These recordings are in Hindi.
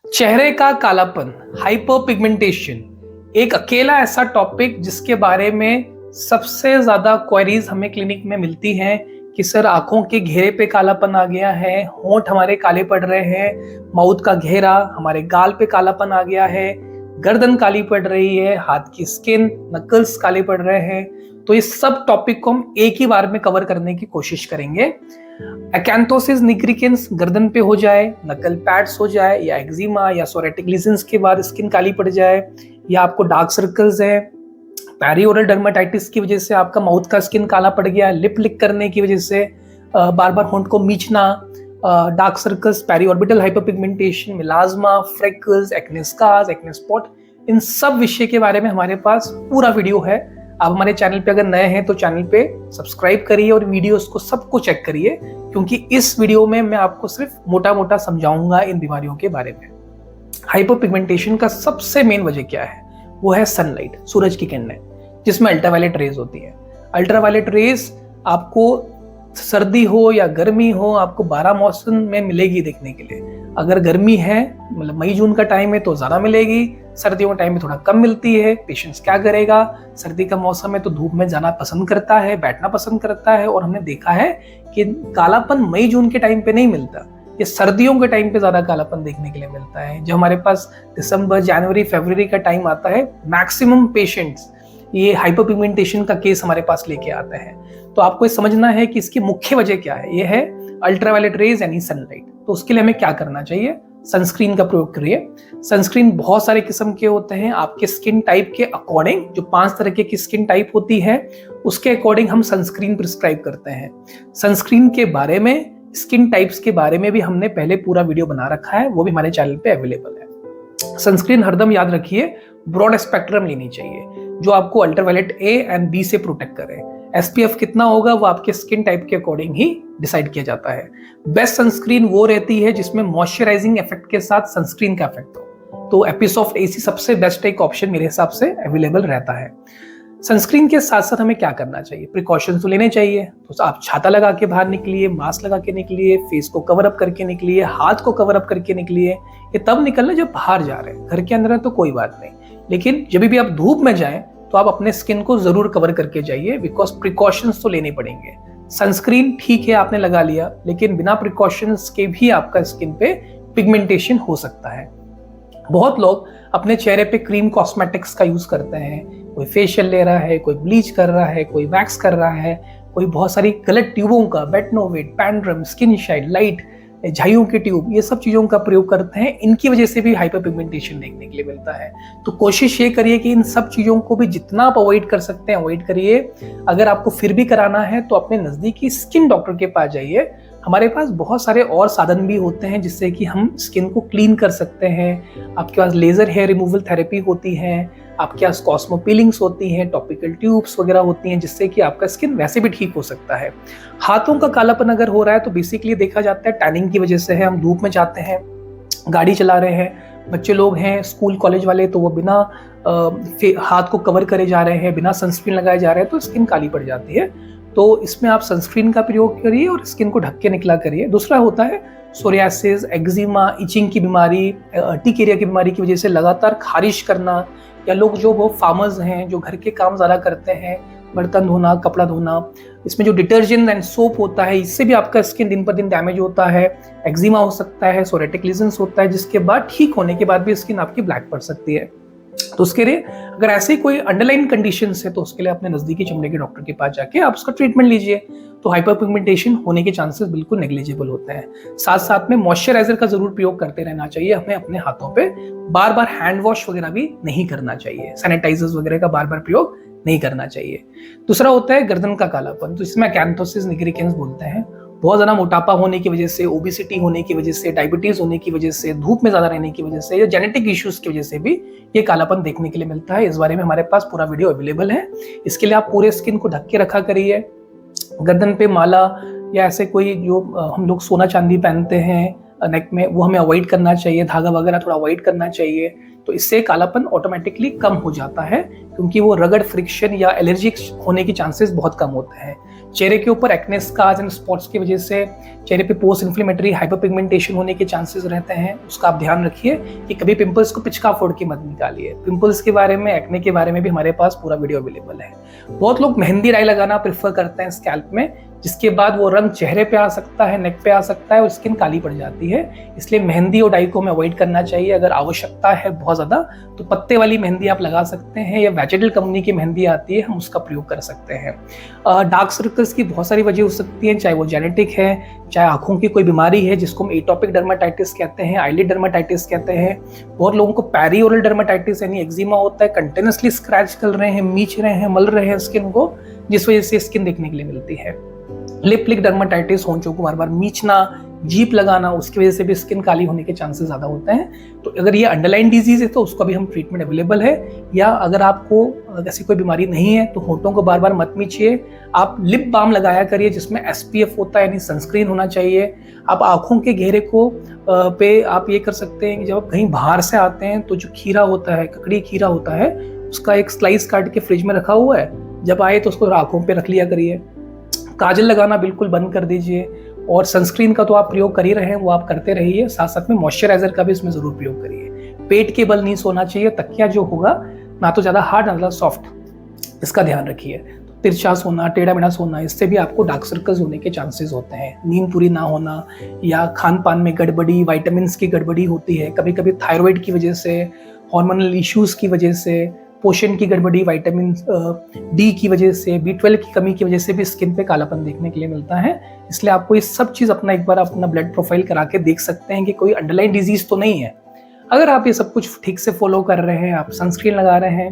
चेहरे का कालापन, हाइपर पिगमेंटेशन, एक अकेला ऐसा टॉपिक जिसके बारे में सबसे ज्यादा क्वेरीज हमें क्लिनिक में मिलती हैं कि सर आंखों के घेरे पे कालापन आ गया है, होंठ हमारे काले पड़ रहे हैं, माउथ का घेरा, हमारे गाल पे कालापन आ गया है, गर्दन काली पड़ रही है, हाथ की स्किन, नकल्स काले पड़ रहे हैं। तो इस सब टॉपिक को हम एक ही बार में कवर करने की कोशिश करेंगे। एक्ैंथोसिस निग्रिकेंस गर्दन पे हो जाए, नकल पैड्स हो जाए, या एक्जिमा या सोरेटिक लीजन्स के बाद स्किन काली पड़ जाए, या आपको डार्क सर्कल्स है, पेरिओरल डर्मेटाइटिस की वजह से आपका माउथ का स्किन काला पड़ गया, लिप लिक करने की वजह से बार बार होंठ को मीचना, dark circles, periorbital hyperpigmentation, melasma, freckles, acne scars, acne spot, इन सब विषय के बारे में हमारे पास पूरा वीडियो है। आप हमारे चैनल पे अगर नए हैं तो चैनल पे सब्सक्राइब करिए और वीडियोस को सबको चेक करिए, क्योंकि इस वीडियो में मैं आपको सिर्फ मोटा मोटा समझाऊंगा इन बीमारियों के बारे में। हाइपरपिगमेंटेशन का सबसे मेन वजह क्या है? वो है सनलाइट, सूरज की किरणें, जिसमें अल्ट्रावायलेट रेज होती है। अल्ट्रावायलेट रेज आपको सर्दी हो या गर्मी हो, आपको 12 मौसम में मिलेगी देखने के लिए। अगर गर्मी है, मतलब मई जून का टाइम है, तो ज्यादा मिलेगी, सर्दियों के टाइम में थोड़ा कम मिलती है। पेशेंट्स क्या करेगा, सर्दी का मौसम है तो धूप में जाना पसंद करता है, बैठना पसंद करता है, और हमने देखा है कि कालापन मई जून के टाइम पे नहीं मिलता, ये सर्दियों के टाइम पे ज्यादा कालापन देखने के लिए मिलता है। जब हमारे पास दिसंबर, जनवरी, फरवरी का टाइम आता है, मैक्सिमम पेशेंट्स ये हाइपरपिगमेंटेशन का केस हमारे पास लेके आते हैं। तो आपको ये समझना है कि इसकी मुख्य वजह क्या है। ये है अल्ट्रावायलेट रेज यानी सनलाइट। तो उसके लिए हमें क्या करना चाहिए? सनस्क्रीन का प्रयोग करिए। सनस्क्रीन बहुत सारे किस्म के होते हैं, आपके स्किन टाइप के अकॉर्डिंग, जो 5 तरह की स्किन टाइप होती है उसके अकॉर्डिंग हम सनस्क्रीन प्रिस्क्राइब करते हैं। सनस्क्रीन के बारे में, स्किन टाइप्स के बारे में भी हमने पहले पूरा वीडियो बना रखा है, वो भी हमारे चैनल पे अवेलेबल है। सनस्क्रीन हरदम याद रखिए ब्रॉड स्पेक्ट्रम लेनी चाहिए, जो आपको अल्ट्रावायलेट ए एंड बी से प्रोटेक्ट करे। एसपीएफ कितना होगा वो आपके स्किन टाइप के अकॉर्डिंग ही डिसाइड किया जाता है। बेस्ट सनस्क्रीन वो रहती है जिसमें मॉइस्चराइजिंग इफेक्ट के साथ सनस्क्रीन का इफेक्ट हो, तो एपिसॉफ्ट एसी सबसे बेस्ट एक ऑप्शन मेरे हिसाब से अवेलेबल रहता है। सनस्क्रीन के साथ साथ हमें क्या करना चाहिए? प्रिकॉशंस तो लेने चाहिए। तो आप छाता लगा के बाहर निकलिए, मास्क लगा के निकलिए, फेस को कवर अप करके निकलिए, हाथ को कवर अप करके निकलिए। ये तब निकलना जब बाहर जा रहे हैं, घर के अंदर है तो कोई बात नहीं, लेकिन जब भी आप धूप में जाएं तो आप अपने स्किन को जरूर कवर करके जाइए, बिकॉज प्रिकॉशंस तो लेने पड़ेंगे। सनस्क्रीन ठीक है आपने लगा लिया, लेकिन बिना प्रिकॉशंस के भी आपका स्किन पे पिगमेंटेशन हो सकता है। बहुत लोग अपने चेहरे पे क्रीम कॉस्मेटिक्स का यूज करते हैं, कोई फेशियल ले रहा है, कोई ब्लीच कर रहा है, कोई वैक्स कर रहा है, कोई बहुत सारी गलत ट्यूबों का, बेटनोवेट, पैंड्रम, स्किन शाइड, लाइट, झाइयों की ट्यूब, ये सब चीजों का प्रयोग करते हैं। इनकी वजह से भी हाइपर पिगमेंटेशन देखने के लिए मिलता है। तो कोशिश ये करिए कि इन सब चीजों को भी जितना आप अवॉइड कर सकते हैं अवॉइड करिए। अगर आपको फिर भी कराना है तो अपने नजदीकी स्किन डॉक्टर के पास जाइए। हमारे पास बहुत सारे और साधन भी होते हैं जिससे कि हम स्किन को क्लीन कर सकते हैं। आपके पास लेजर हेयर रिमूवल थेरेपी होती है, आपके पास कॉस्मो पीलिंग्स होती हैं, टॉपिकल ट्यूब्स वगैरह होती हैं, जिससे कि आपका स्किन वैसे भी ठीक हो सकता है। हाथों का कालापन अगर हो रहा है तो बेसिकली देखा जाता है टैनिंग की वजह से है। हम धूप में जाते हैं, गाड़ी चला रहे हैं, बच्चे लोग हैं, स्कूल कॉलेज वाले, तो वो बिना हाथ को कवर करे जा रहे हैं, बिना सनस्क्रीन लगाए जा रहे हैं, तो स्किन काली पड़ जाती है। तो इसमें आप सनस्क्रीन का प्रयोग करिए और स्किन को ढक के निकला करिए। दूसरा होता है सोरियासिस, एक्जिमा, इचिंग की बीमारी, अर्टिकेरिया की बीमारी की वजह से लगातार खारिश करना, या लोग जो वो फार्मर्स हैं जो घर के काम ज़्यादा करते हैं, बर्तन धोना, कपड़ा धोना, इसमें जो डिटर्जेंट एंड सोप होता है, इससे भी आपका स्किन दिन पर दिन डैमेज होता है। एक्जिमा हो सकता है, सोरेटिक लीजन्स होता है, जिसके बाद ठीक होने के बाद भी स्किन आपकी ब्लैक पड़ सकती है। तो उसके लिए अगर ऐसे कोई अंडरलाइन कंडीशंस है तो उसके लिए अपने नजदीकी चमड़े के डॉक्टर के पास जाके आप उसका ट्रीटमेंट लीजिए। तो हाइपरपिगमेंटेशन होने के चांसेस बिल्कुल नेग्लिजिबल होते हैं। साथ साथ में मॉइस्चराइजर का जरूर प्रयोग करते रहना चाहिए। हमें अपने हाथों पे बार बार हैंड वॉश वगैरह भी नहीं करना चाहिए, सैनिटाइजर्स वगैरह का बार बार प्रयोग नहीं करना चाहिए। दूसरा होता है गर्दन का कालापन, तो इसमें एक्ैंथोसिस निग्रिकेंस बोलते हैं। बहुत ज़्यादा मोटापा होने की वजह से, ओबेसिटी होने की वजह से, डायबिटीज होने की वजह से, धूप में ज़्यादा रहने की वजह से, या जेनेटिक इश्यूज की वजह से भी ये कालापन देखने के लिए मिलता है। इस बारे में हमारे पास पूरा वीडियो अवेलेबल है। इसके लिए आप पूरे स्किन को ढक के रखा करिए। गर्दन पे माला या ऐसे कोई जो हम लोग सोना चांदी पहनते हैं नेक में, वो हमें अवॉइड करना चाहिए। धागा वगैरह थोड़ा अवॉइड करना चाहिए। तो इससे कालापन ऑटोमेटिकली कम हो जाता है, क्योंकि वो रगड़, फ्रिक्शन या एलर्जिक होने की चांसेस बहुत कम होते हैं। चेहरे के ऊपर एक्ने स्कार्स एंड स्पॉट्स की वजह से चेहरे पे पोस्ट इन्फ्लेमेटरी हाइपरपिगमेंटेशन होने के चांसेस रहते हैं, उसका आप ध्यान रखिए कि कभी पिंपल्स को पिचका फोड़ के मत निकालिए। पिंपल्स के बारे में, एक्ने के बारे में भी हमारे पास पूरा वीडियो अवेलेबल है। बहुत लोग मेहंदी डाई लगाना प्रेफर करते हैं स्कैल्प में, जिसके बाद वो रंग चेहरे पे आ सकता है, नेक पे आ सकता है और स्किन काली पड़ जाती है। इसलिए मेहंदी और डाई को हमें अवॉइड करना चाहिए। अगर आवश्यकता है बहुत ज़्यादा तो पत्ते वाली मेहंदी आप लगा सकते हैं, या वेजिटल कंपनी की मेहंदी आती है, हम उसका प्रयोग कर सकते हैं। डार्क सर्कल्स की बहुत सारी वजह हो सकती हैं, चाहे वो जेनेटिक है, चाहे आंखों की कोई बीमारी है जिसको हम एटोपिक डर्माटाइटिस कहते हैं, आईलिड डर्माटाइटिस कहते हैं। बहुत लोगों को पेरिओरल डर्माटाइटिस यानी एक्जिमा होता है, कंटिन्यूसली स्क्रैच कर रहे हैं, मीच रहे हैं, मल रहे हैं स्किन को, जिस वजह से स्किन देखने के लिए मिलती है। लिप लिक डर्माटाइटिस, होंठों को बार बार मीचना, जीप लगाना, उसकी वजह से भी स्किन काली होने के चांसेस ज़्यादा होते हैं। तो अगर ये अंडरलाइन डिजीज है तो उसका भी हम ट्रीटमेंट अवेलेबल है। या अगर आपको ऐसी कोई बीमारी नहीं है तो होंठों को बार बार मत मीचिए, आप लिप बाम लगाया करिए जिसमें SPF होता है, यानी सनस्क्रीन होना चाहिए। आप आँखों के घेरे को पे आप ये कर सकते हैं कि जब आप कहीं बाहर से आते हैं तो जो खीरा होता है, ककड़ी खीरा होता है, उसका एक स्लाइस काट के फ्रिज में रखा हुआ है, जब आए तो उसको आँखों पे रख लिया करिए। काजल लगाना बिल्कुल बंद कर दीजिए, और सनस्क्रीन का तो आप प्रयोग कर ही रहे हैं, वो आप करते रहिए, साथ साथ में मॉइस्चराइजर का भी इसमें जरूर प्रयोग करिए। पेट के बल नहीं सोना चाहिए, तकिया जो होगा ना तो ज़्यादा हार्ड ना ज़्यादा सॉफ्ट, इसका ध्यान रखिए। तिरछा सोना, टेढ़ा मेढ़ा सोना, इससे भी आपको डार्क सर्कल्स होने के चांसेस होते हैं। नींद पूरी ना होना, या खान पान में गड़बड़ी, विटामिन्स की गड़बड़ी होती है, कभी कभी थायराइड की वजह से, हार्मोनल इश्यूज़ की वजह से, पोषण की गड़बड़ी, विटामिन D की वजह से, B12 की कमी की वजह से भी स्किन पे कालापन देखने के लिए मिलता है। इसलिए आपको ये सब चीज़ एक बार अपना ब्लड प्रोफाइल करा के देख सकते हैं कि कोई अंडरलाइन डिजीज तो नहीं है। अगर आप ये सब कुछ ठीक से फॉलो कर रहे हैं, आप सनस्क्रीन लगा रहे हैं,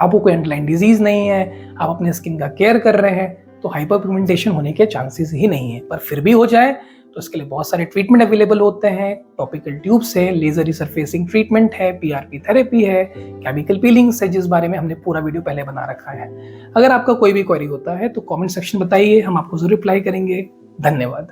आपको कोई अंडरलाइन डिजीज नहीं है, आप अपने स्किन का केयर कर रहे हैं, तो हाइपरपिगमेंटेशन होने के चांसेस ही नहीं है। पर फिर भी हो जाए तो इसके लिए बहुत सारे ट्रीटमेंट अवेलेबल होते हैं। टॉपिकल ट्यूब्स है, लेजर रिसरफेसिंग ट्रीटमेंट है, PRP थेरेपी है, केमिकल पीलिंग्स है, जिस बारे में हमने पूरा वीडियो पहले बना रखा है। अगर आपका कोई भी क्वेरी होता है तो कमेंट सेक्शन बताइए, हम आपको जरूर रिप्लाई करेंगे। धन्यवाद।